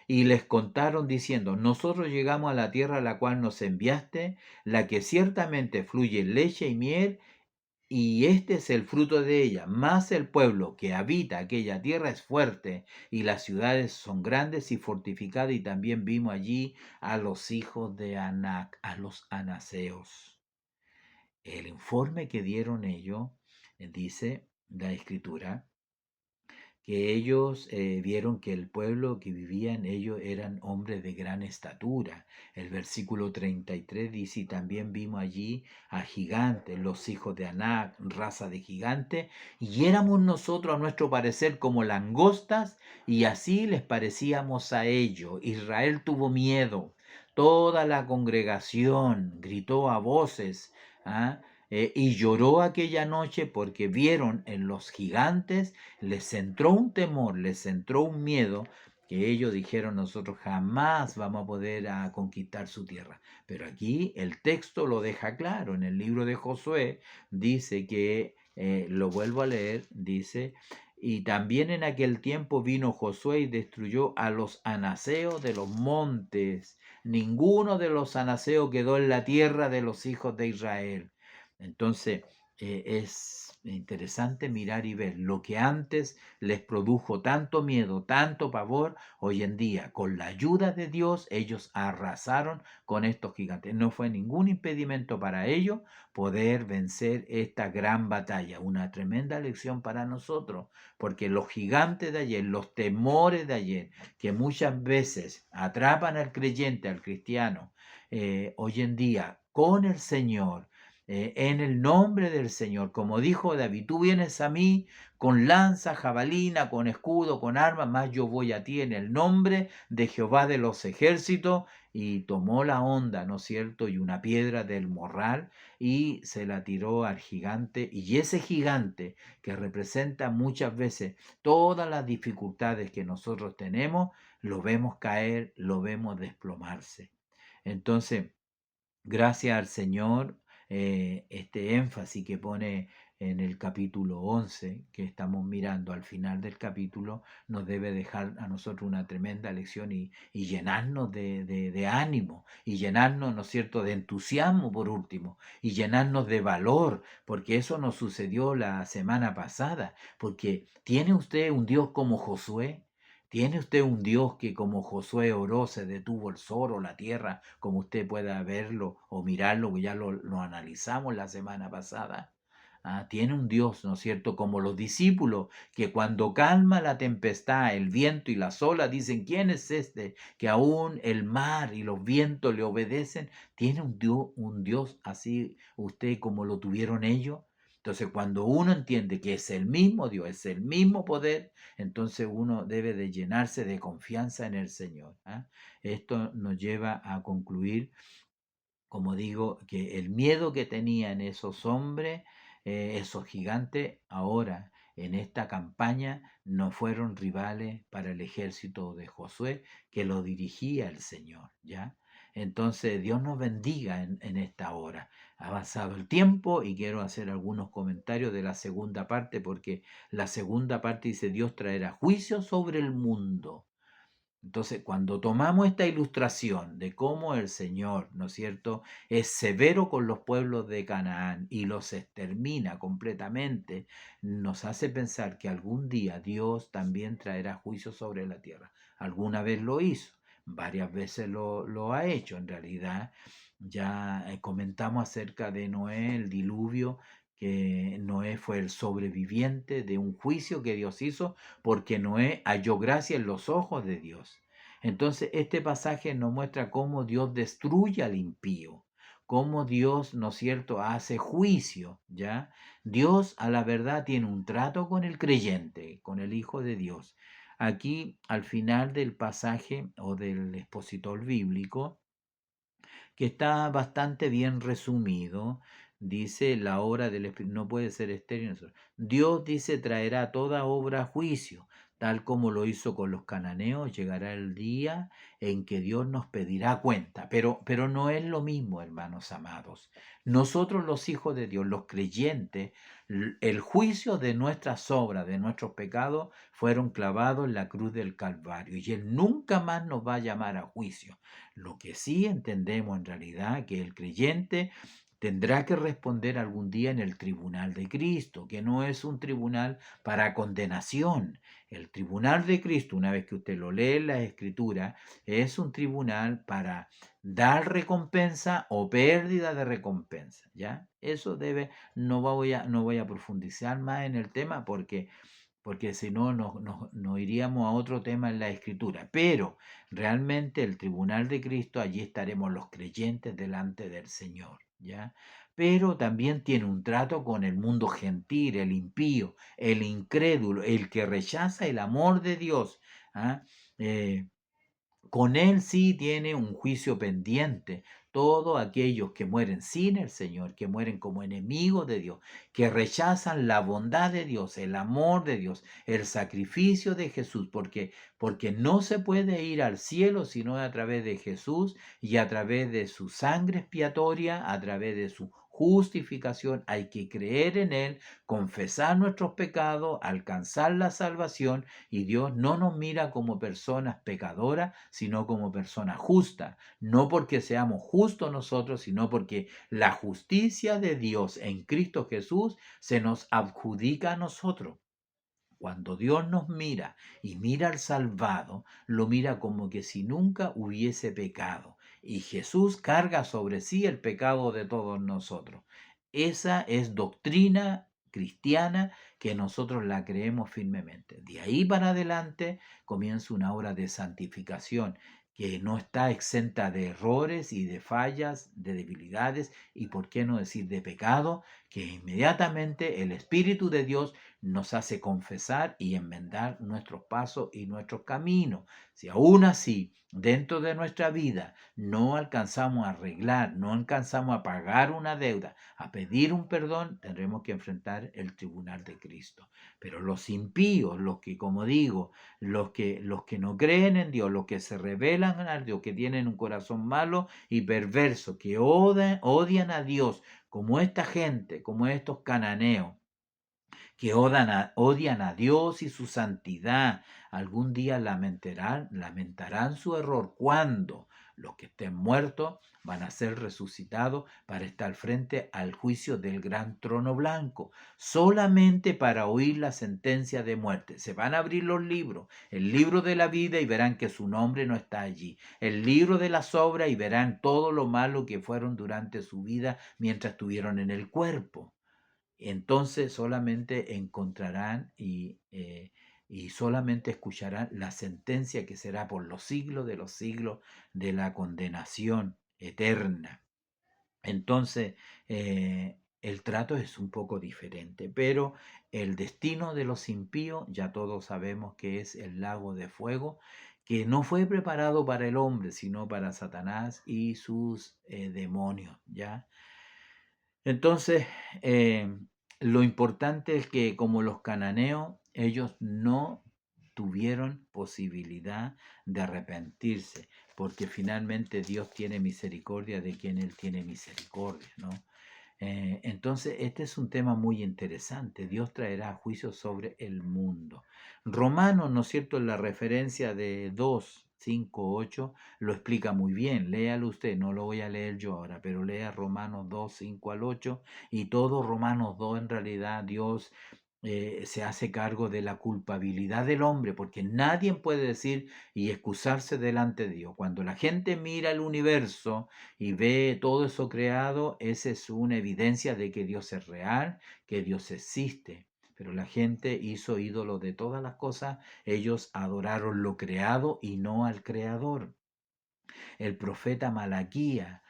Y les contaron diciendo, nosotros llegamos a la tierra a la cual nos enviaste, la que ciertamente fluye leche y miel, y este es el fruto de ella. Mas el pueblo que habita aquella tierra es fuerte, y las ciudades son grandes y fortificadas, y también vimos allí a los hijos de Anac, a los anaseos. El informe que dieron ellos, dice la escritura, que ellos vieron que el pueblo que vivían ellos eran hombres de gran estatura. El versículo 33 dice, y también vimos allí a gigantes, los hijos de Anac, raza de gigantes, y éramos nosotros a nuestro parecer como langostas, y así les parecíamos a ellos. Israel tuvo miedo. toda la congregación gritó a voces, ¿ah? Y lloró aquella noche porque vieron en los gigantes, les entró un temor, les entró un miedo, que ellos dijeron: nosotros jamás vamos a poder conquistar su tierra. Pero aquí el texto lo deja claro, en el libro de Josué dice que, lo vuelvo a leer, dice: y también en aquel tiempo vino Josué y destruyó a los anaseos de los montes. Ninguno de los anaseos quedó en la tierra de los hijos de Israel. Entonces, es interesante mirar y ver lo que antes les produjo tanto miedo, tanto pavor. Hoy en día, con la ayuda de Dios, ellos arrasaron con estos gigantes. No fue ningún impedimento para ellos poder vencer esta gran batalla. Una tremenda lección para nosotros, porque los gigantes de ayer, los temores de ayer, que muchas veces atrapan al creyente, al cristiano, hoy en día con el Señor, en el nombre del Señor, como dijo David: tú vienes a mí con lanza, jabalina, con escudo, con armas, más yo voy a ti en el nombre de Jehová de los ejércitos. Y tomó la onda, ¿no es cierto?, y una piedra del morral y se la tiró al gigante. Y ese gigante, que representa muchas veces todas las dificultades que nosotros tenemos, lo vemos caer, lo vemos desplomarse. Entonces, gracias al Señor, este énfasis que pone en el capítulo 11, que estamos mirando al final del capítulo, nos debe dejar a nosotros una tremenda lección y llenarnos de ánimo, y llenarnos, ¿no es cierto?, de entusiasmo por último, y llenarnos de valor, porque eso nos sucedió la semana pasada. Porque ¿tiene usted un Dios como Josué? ¿Tiene usted un Dios que, como Josué oró, se detuvo el sol o la tierra, como usted pueda verlo o mirarlo, que ya lo analizamos la semana pasada? Tiene un Dios, ¿no es cierto?, como los discípulos, que cuando calma la tempestad, el viento y las olas, dicen: ¿quién es este que aún el mar y los vientos le obedecen? ¿Tiene un Dios así usted como lo tuvieron ellos? Entonces, cuando uno entiende que es el mismo Dios, es el mismo poder, entonces uno debe de llenarse de confianza en el Señor. Esto nos lleva a concluir, como digo, que el miedo que tenían esos hombres, esos gigantes, ahora en esta campaña no fueron rivales para el ejército de Josué, que lo dirigía el Señor, ¿ya? Entonces Dios nos bendiga en esta hora. Ha avanzado el tiempo y quiero hacer algunos comentarios de la segunda parte, porque la segunda parte dice: Dios traerá juicio sobre el mundo. Entonces, cuando tomamos esta ilustración de cómo el Señor, ¿no es cierto?, es severo con los pueblos de Canaán y los extermina completamente, nos hace pensar que algún día Dios también traerá juicio sobre la tierra. Alguna vez lo hizo, varias veces lo ha hecho. En realidad, ya comentamos acerca de Noé, el diluvio, que Noé fue el sobreviviente de un juicio que Dios hizo, porque Noé halló gracia en los ojos de Dios. Entonces, este pasaje nos muestra cómo Dios destruye al impío, cómo Dios, ¿no es cierto?, hace juicio, ¿ya? Dios, a la verdad, tiene un trato con el creyente, con el Hijo de Dios. Aquí, al final del pasaje o del expositor bíblico, que está bastante bien resumido, dice: la obra del Espíritu no puede ser estéril. Dios, dice, traerá toda obra a juicio, tal como lo hizo con los cananeos. Llegará el día en que Dios nos pedirá cuenta, pero no es lo mismo, hermanos amados. Nosotros, los hijos de Dios, los creyentes, el juicio de nuestras obras, de nuestros pecados, fueron clavados en la cruz del Calvario, y Él nunca más nos va a llamar a juicio. Lo que sí entendemos en realidad, que el creyente tendrá que responder algún día en el tribunal de Cristo, que no es un tribunal para condenación. El tribunal de Cristo, una vez que usted lo lee en la Escritura, es un tribunal para dar recompensa o pérdida de recompensa, ¿ya? Eso debe, no voy a profundizar más en el tema, porque si no nos iríamos a otro tema en la Escritura. Pero realmente el tribunal de Cristo, allí estaremos los creyentes delante del Señor, ¿ya? Pero también tiene un trato con el mundo gentil, el impío, el incrédulo, el que rechaza el amor de Dios. ¿ah? Eh, con Él sí tiene un juicio pendiente. Todos aquellos que mueren sin el Señor, que mueren como enemigos de Dios, que rechazan la bondad de Dios, el amor de Dios, el sacrificio de Jesús, porque no se puede ir al cielo sino a través de Jesús y a través de su sangre expiatoria, a través de su justificación. Hay que creer en Él, confesar nuestros pecados, alcanzar la salvación, y Dios no nos mira como personas pecadoras, sino como personas justas. No porque seamos justos nosotros, sino porque la justicia de Dios en Cristo Jesús se nos adjudica a nosotros. Cuando Dios nos mira y mira al salvado, lo mira como que si nunca hubiese pecado. Y Jesús carga sobre sí el pecado de todos nosotros. Esa es doctrina cristiana que nosotros la creemos firmemente. De ahí para adelante comienza una obra de santificación que no está exenta de errores y de fallas, de debilidades y, por qué no decir, de pecado, que inmediatamente el Espíritu de Dios nos hace confesar y enmendar nuestros pasos y nuestros caminos. Si aún así, dentro de nuestra vida, no alcanzamos a arreglar, no alcanzamos a pagar una deuda, a pedir un perdón, tendremos que enfrentar el tribunal de Cristo. Pero los impíos, los que, como digo, los que no creen en Dios, los que se rebelan a Dios, que tienen un corazón malo y perverso, que odian a Dios, como esta gente, como estos cananeos, que odian a Dios y su santidad, algún día lamentarán su error cuando los que estén muertos van a ser resucitados para estar frente al juicio del gran trono blanco, solamente para oír la sentencia de muerte. Se van a abrir los libros, el libro de la vida, y verán que su nombre no está allí, el libro de las obras, y verán todo lo malo que fueron durante su vida mientras estuvieron en el cuerpo. Entonces solamente encontrarán y solamente escucharán la sentencia que será por los siglos de la condenación eterna. Entonces, el trato es un poco diferente, pero el destino de los impíos ya todos sabemos que es el lago de fuego, que no fue preparado para el hombre, sino para Satanás y sus demonios, ¿ya? Entonces, lo importante es que, como los cananeos, ellos no tuvieron posibilidad de arrepentirse, porque finalmente Dios tiene misericordia de quien Él tiene misericordia, ¿no? Entonces, este es un tema muy interesante. Dios traerá juicio sobre el mundo. Romanos, ¿no es cierto?, en la referencia de 2, 5, 8, lo explica muy bien. Léalo usted, no lo voy a leer yo ahora, pero lea Romanos 2, 5 al 8, y todo Romanos 2, en realidad Dios se hace cargo de la culpabilidad del hombre, porque nadie puede decir y excusarse delante de Dios. Cuando la gente mira el universo y ve todo eso creado, esa es una evidencia de que Dios es real, que Dios existe. Pero la gente hizo ídolo de todas las cosas, ellos adoraron lo creado y no al Creador. El profeta Malaquía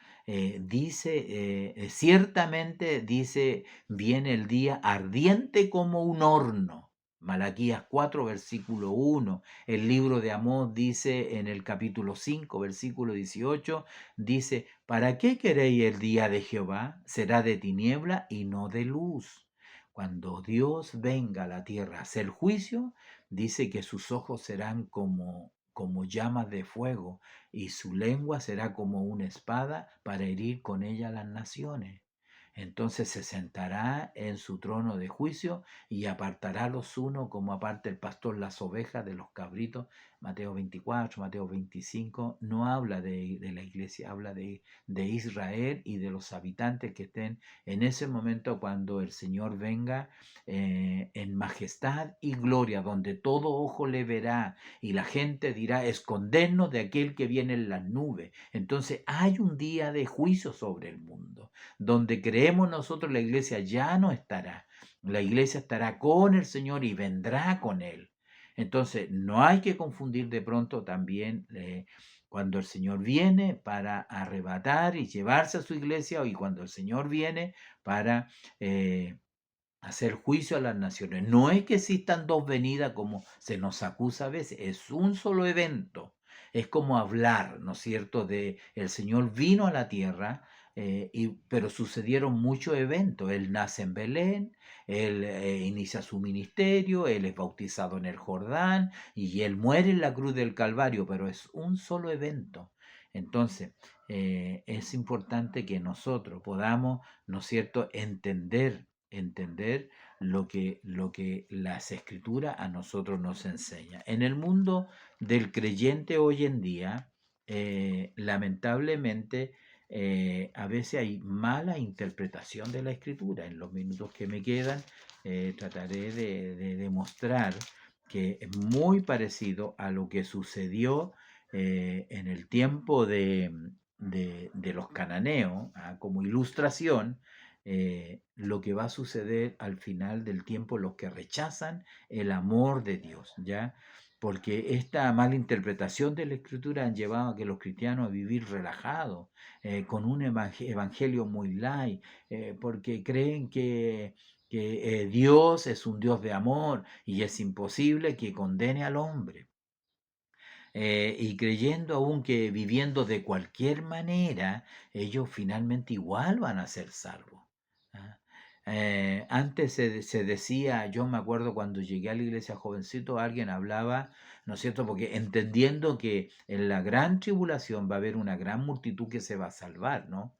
ciertamente dice, viene el día ardiente como un horno. Malaquías 4, versículo 1. El libro de Amós dice en el capítulo 5, versículo 18, dice, ¿para qué queréis el día de Jehová? Será de tiniebla y no de luz. Cuando Dios venga a la tierra a hacer juicio, dice que sus ojos serán como llamas de fuego, y su lengua será como una espada para herir con ella las naciones. Entonces se sentará en su trono de juicio y apartará los unos como aparta el pastor las ovejas de los cabritos. Mateo 24, Mateo 25, no habla de la iglesia, habla de Israel y de los habitantes que estén en ese momento cuando el Señor venga en majestad y gloria, donde todo ojo le verá y la gente dirá, escondernos de aquel que viene en las nubes. Entonces hay un día de juicio sobre el mundo, donde creemos nosotros la iglesia ya no estará. La iglesia estará con el Señor y vendrá con Él. Entonces no hay que confundir de pronto también cuando el Señor viene para arrebatar y llevarse a su iglesia, y cuando el Señor viene para hacer juicio a las naciones. No es que existan dos venidas como se nos acusa a veces, es un solo evento. es como hablar, ¿no es cierto?, de el Señor vino a la tierra, pero sucedieron muchos eventos. Él nace en Belén, él inicia su ministerio, él es bautizado en el Jordán y él muere en la cruz del Calvario, pero es un solo evento. Entonces, es importante que nosotros podamos, ¿no es cierto?, entender lo que las escrituras a nosotros nos enseñan. En el mundo del creyente hoy en día, lamentablemente, a veces hay mala interpretación de la escritura. En los minutos que me quedan, trataré de demostrar que es muy parecido a lo que sucedió en el tiempo de los cananeos, como ilustración, lo que va a suceder al final del tiempo, los que rechazan el amor de Dios, ¿ya? Porque esta mala interpretación de la escritura han llevado a que los cristianos a vivir relajados, con un evangelio muy light, porque creen que Dios es un Dios de amor y es imposible que condene al hombre. Y creyendo aún que viviendo de cualquier manera, ellos finalmente igual van a ser salvos. ¿Ah? Antes se decía, yo me acuerdo cuando llegué a la iglesia jovencito, alguien hablaba, ¿no es cierto? Porque entendiendo que en la gran tribulación va a haber una gran multitud que se va a salvar, ¿no?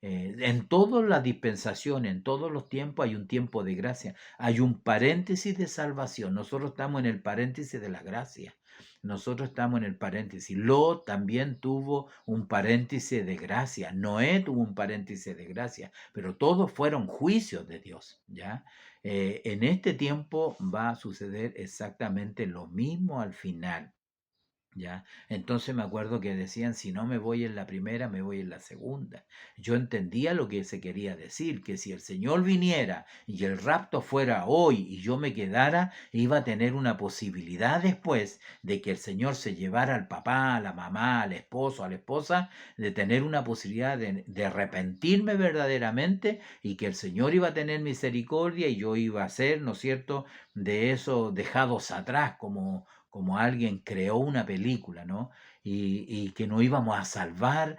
En todas las dispensaciones, en todos los tiempos hay un tiempo de gracia, hay un paréntesis de salvación. Nosotros estamos en el paréntesis de la gracia. Nosotros estamos en el paréntesis. Lot también tuvo un paréntesis de gracia. Noé tuvo un paréntesis de gracia. Pero todos fueron juicios de Dios, ¿ya? En este tiempo va a suceder exactamente lo mismo al final. ¿Ya? Entonces me acuerdo que decían, si no me voy en la primera, me voy en la segunda. Yo entendía lo que se quería decir, que si el Señor viniera y el rapto fuera hoy y yo me quedara, iba a tener una posibilidad después de que el Señor se llevara al papá, a la mamá, al esposo, a la esposa, de tener una posibilidad de arrepentirme verdaderamente y que el Señor iba a tener misericordia y yo iba a ser, ¿no es cierto?, de esos dejados atrás como alguien creó una película, ¿no? Y que no íbamos a salvar,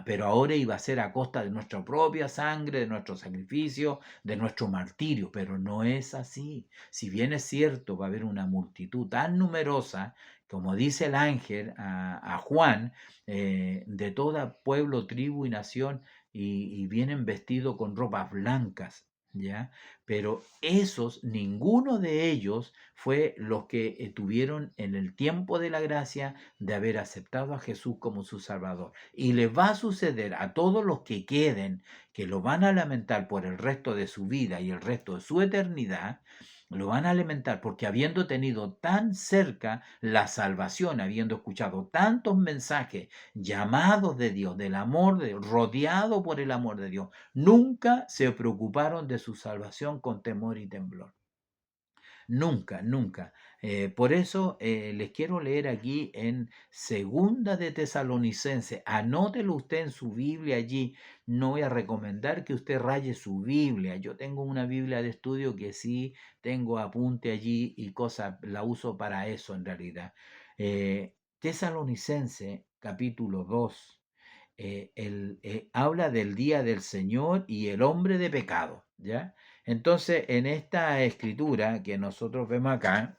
pero ahora iba a ser a costa de nuestra propia sangre, de nuestro sacrificio, de nuestro martirio, pero no es así. Si bien es cierto, va a haber una multitud tan numerosa, como dice el ángel a Juan, de todo pueblo, tribu y nación, y vienen vestidos con ropas blancas, ¿ya? Pero esos, ninguno de ellos fue los que tuvieron en el tiempo de la gracia de haber aceptado a Jesús como su Salvador. Y le va a suceder a todos los que queden, que lo van a lamentar por el resto de su vida y el resto de su eternidad, lo van a lamentar porque habiendo tenido tan cerca la salvación, habiendo escuchado tantos mensajes llamados de Dios, del amor de Dios, rodeado por el amor de Dios, nunca se preocuparon de su salvación con temor y temblor. Nunca, nunca. Por eso les quiero leer aquí en Segunda de Tesalonicense. Anótelo usted en su Biblia allí. No voy a recomendar que usted raye su Biblia. Yo tengo una Biblia de estudio que sí tengo apunte allí y cosas, la uso para eso en realidad. Tesalonicense, capítulo 2. Habla del día del Señor y el hombre de pecado, ¿ya? Entonces, en esta escritura que nosotros vemos acá,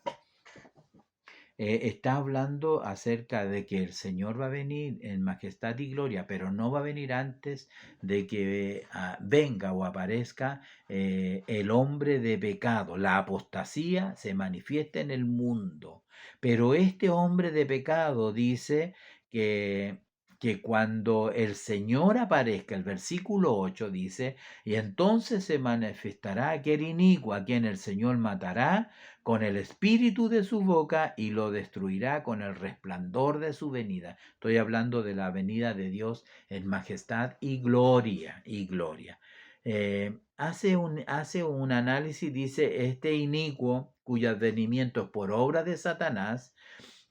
está hablando acerca de que el Señor va a venir en majestad y gloria, pero no va a venir antes de que venga o aparezca el hombre de pecado. La apostasía se manifiesta en el mundo, pero este hombre de pecado dice que cuando el Señor aparezca, el versículo 8 dice, y entonces se manifestará aquel inicuo a quien el Señor matará con el espíritu de su boca y lo destruirá con el resplandor de su venida. Estoy hablando de la venida de Dios en majestad y gloria, y gloria. Hace un análisis, dice, este inicuo cuyo advenimiento es por obra de Satanás,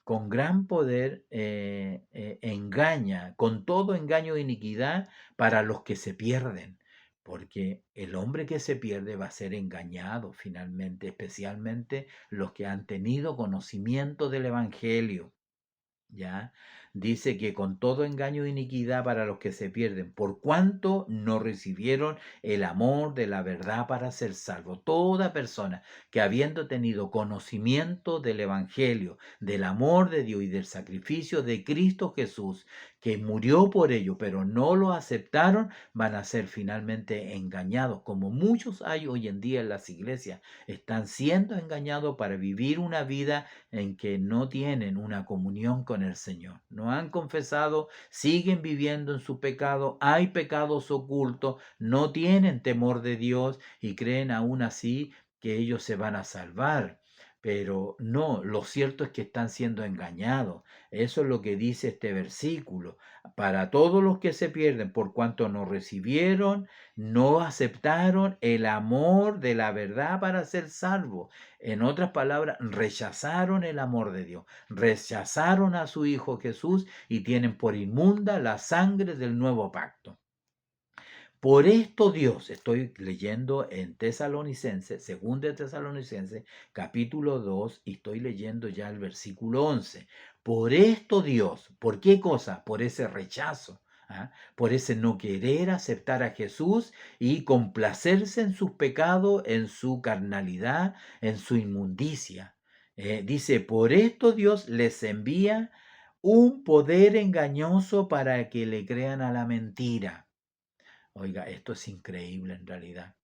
con gran poder engaña, con todo engaño e iniquidad para los que se pierden, porque el hombre que se pierde va a ser engañado finalmente, especialmente los que han tenido conocimiento del Evangelio. ¿Ya? dice que con todo engaño de iniquidad para los que se pierden, por cuanto no recibieron el amor de la verdad para ser salvo. Toda persona que habiendo tenido conocimiento del Evangelio, del amor de Dios y del sacrificio de Cristo Jesús, que murió por ello, pero no lo aceptaron, van a ser finalmente engañados, como muchos hay hoy en día en las iglesias. Están siendo engañados para vivir una vida en que no tienen una comunión con el Señor. No han confesado, siguen viviendo en su pecado, hay pecados ocultos, no tienen temor de Dios y creen aún así que ellos se van a salvar. Pero no, lo cierto es que están siendo engañados. Eso es lo que dice este versículo. Para todos los que se pierden, por cuanto no recibieron, no aceptaron el amor de la verdad para ser salvos. En otras palabras, rechazaron el amor de Dios, rechazaron a su Hijo Jesús y tienen por inmunda la sangre del nuevo pacto. Por esto Dios, estoy leyendo en Tesalonicenses, segunda de Tesalonicenses, capítulo 2, y estoy leyendo ya el versículo 11. Por esto Dios, ¿por qué cosa? Por ese rechazo, por ese no querer aceptar a Jesús y complacerse en sus pecados, en su carnalidad, en su inmundicia. Dice, por esto Dios les envía un poder engañoso para que le crean a la mentira. Oiga, esto es increíble en realidad.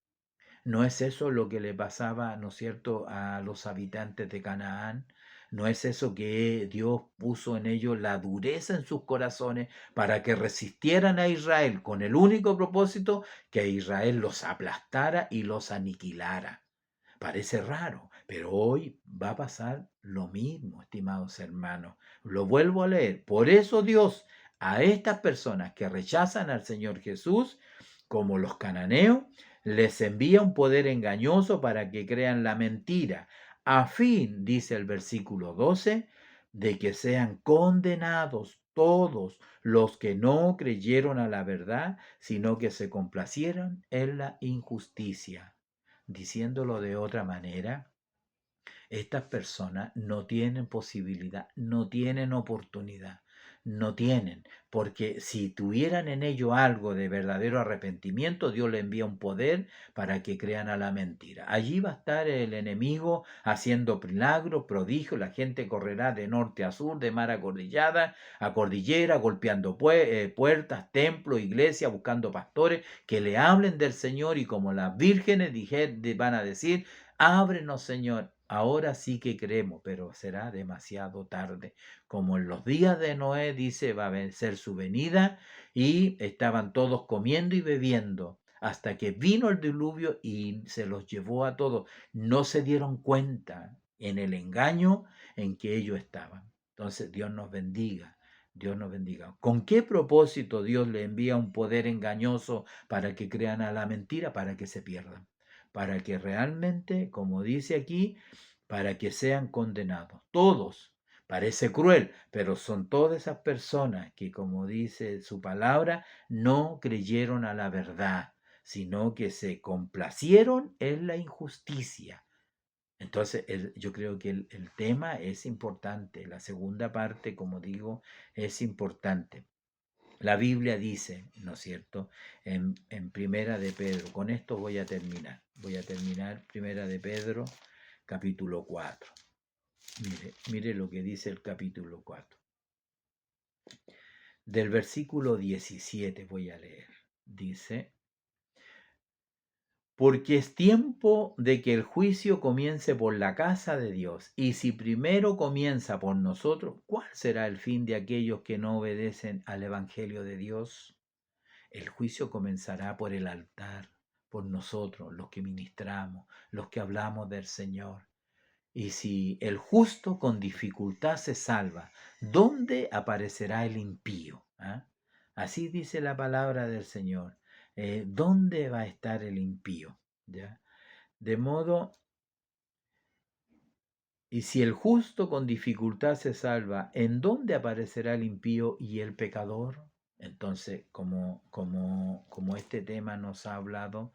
¿No es eso lo que le pasaba, no es cierto, a los habitantes de Canaán? ¿No es eso que Dios puso en ellos la dureza en sus corazones para que resistieran a Israel con el único propósito que Israel los aplastara y los aniquilara? Parece raro, pero hoy va a pasar lo mismo, estimados hermanos. Lo vuelvo a leer. Por eso Dios a estas personas que rechazan al Señor Jesús, como los cananeos, les envía un poder engañoso para que crean la mentira, a fin, dice el versículo 12, de que sean condenados todos los que no creyeron a la verdad, sino que se complacieron en la injusticia. Diciéndolo de otra manera, estas personas no tienen posibilidad, no tienen oportunidad, no tienen, porque si tuvieran en ello algo de verdadero arrepentimiento, Dios le envía un poder para que crean a la mentira. Allí va a estar el enemigo haciendo milagros, prodigios, la gente correrá de norte a sur, de mar a cordillera, golpeando puertas, templos, iglesias, buscando pastores que le hablen del Señor, y como las vírgenes van a decir, ábrenos, Señor. Ahora sí que creemos, pero será demasiado tarde. Como en los días de Noé, dice, va a ser su venida, y estaban todos comiendo y bebiendo hasta que vino el diluvio y se los llevó a todos. No se dieron cuenta en el engaño en que ellos estaban. Entonces, Dios nos bendiga. Dios nos bendiga. ¿Con qué propósito Dios le envía un poder engañoso para que crean a la mentira? Para que se pierdan. Para que realmente, como dice aquí, para que sean condenados. Todos. Parece cruel, pero son todas esas personas que, como dice su palabra, no creyeron a la verdad, sino que se complacieron en la injusticia. Entonces, yo creo que el tema es importante. La segunda parte, como digo, es importante. La Biblia dice, ¿no es cierto?, en Primera de Pedro, con esto voy a terminar. Voy a terminar Primera de Pedro, capítulo 4. Mire lo que dice el capítulo 4. Del versículo 17 voy a leer. Dice, porque es tiempo de que el juicio comience por la casa de Dios, y si primero comienza por nosotros, ¿cuál será el fin de aquellos que no obedecen al Evangelio de Dios? El juicio comenzará por el altar, por nosotros, los que ministramos, los que hablamos del Señor. Y si el justo con dificultad se salva, ¿dónde aparecerá el impío? Así dice la palabra del Señor. ¿Dónde va a estar el impío? ¿Ya? De modo, y si el justo con dificultad se salva, ¿en dónde aparecerá el impío y el pecador? Entonces, como este tema nos ha hablado,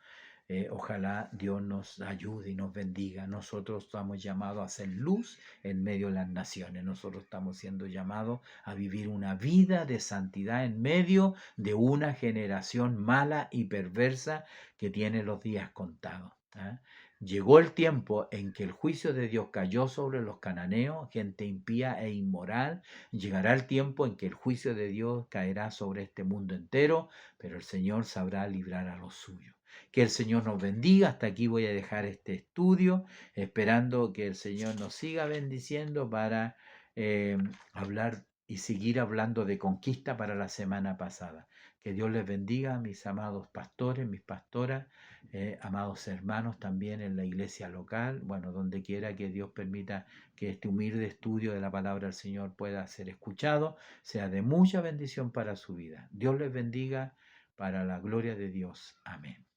Ojalá Dios nos ayude y nos bendiga. Nosotros estamos llamados a hacer luz en medio de las naciones. Nosotros estamos siendo llamados a vivir una vida de santidad en medio de una generación mala y perversa que tiene los días contados. Llegó el tiempo en que el juicio de Dios cayó sobre los cananeos, gente impía e inmoral. Llegará el tiempo en que el juicio de Dios caerá sobre este mundo entero, pero el Señor sabrá librar a los suyos. Que el Señor nos bendiga. Hasta aquí voy a dejar este estudio, esperando que el Señor nos siga bendiciendo para hablar y seguir hablando de conquista para la semana pasada. Que Dios les bendiga, mis amados pastores, mis pastoras, amados hermanos también en la iglesia local, bueno, donde quiera que Dios permita que este humilde estudio de la palabra del Señor pueda ser escuchado, sea de mucha bendición para su vida. Dios les bendiga para la gloria de Dios. Amén.